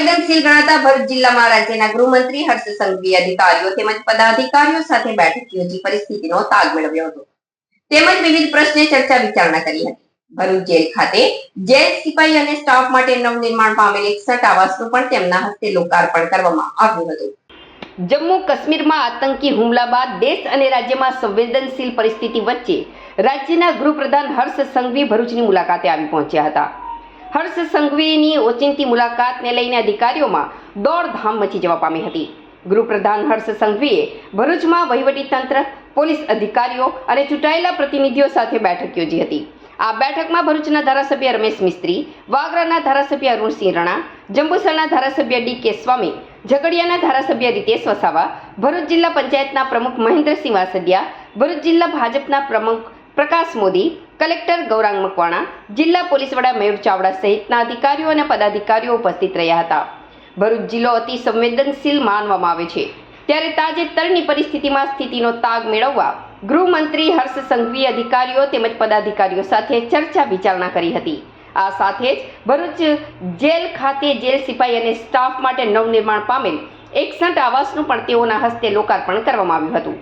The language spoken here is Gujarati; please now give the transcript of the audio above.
સંવેદનશીલ ગણાતા ભરૂચ જિલ્લામાં રાજ્યના ગૃહમંત્રી હર્ષ સંઘવીએ અધિકારીઓ તેમજ પદાધિકારીઓ સાથે બેઠક યોજી પરિસ્થિતિનો તાગ મેળવ્યો હતો તેમજ વિવિધ પ્રશ્ને ચર્ચા વિચારણા કરી હતી। ભરૂચ જેલ ખાતે જેલ સિપાઈ અને સ્ટાફ માટે નવનિર્માણ પામેલ 61 આવાસનું પણ તેમના હસ્તે લોકાર્પણ કરવામાં આવ્યું હતું। જમ્મુ કાશ્મીરમાં આતંકી હુમલા બાદ દેશ અને રાજ્યમાં સંવેદનશીલ પરિસ્થિતિ વચ્ચે રાજ્યના ગૃહપ્રધાન હર્ષ સંઘવી ભરૂચની મુલાકાતે આવી પહોંચ્યા હતા। હર્ષ સંઘવીની ઓચિંતી મુલાકાતને લઈને અધિકારીઓમાં દોડધામ મચી જવા પામી હતી। ગૃહપ્રધાન હર્ષ સંઘવીએ ભરૂચમાં વહીવટીતંત્ર, પોલીસ અધિકારીઓ અને ચૂંટાયેલા પ્રતિનિધિઓ સાથે બેઠક યોજી હતી। આ બેઠકમાં ભરૂચના ધારાસભ્ય રમેશ મિસ્ત્રી, વાગરાના ધારાસભ્ય અરુણસિંહ રણા, જંબુસરના ધારાસભ્ય ડી.કે. સ્વામી, ઝઘડિયાના ધારાસભ્ય રીતેશ વસાવા, ભરૂચ જિલ્લા પંચાયતના પ્રમુખ મહેન્દ્રસિંહ વાસદિયા, ભરૂચ જિલ્લા ભાજપના પ્રમુખ પ્રકાશ મોદી, કલેક્ટર ગૌરાંગ મકવાણા, જિલ્લા પોલીસ વડા મયુર ચાવડા સહિતના અધિકારીઓ અને પદાધિકારીઓ ઉપસ્થિત રહ્યા હતા। ભરૂચ જિલ્લો અતિ સંવેદનશીલ માનવામાં આવે છે, ત્યારે તાજેતરની પરિસ્થિતિમાં સ્થિતિનો તાગ મેળવવા ગૃહમંત્રી હર્ષ સંઘવીએ અધિકારીઓ તેમજ પદાધિકારીઓ સાથે ચર્ચા વિચારણા કરી હતી। આ સાથે જ ભરૂચ જેલ ખાતે જેલ સિપાઈ અને સ્ટાફ માટે નવનિર્માણ પામેલ 61 આવાસનું પણ તેઓના હસ્તે લોકાર્પણ કરવામાં આવ્યું હતું।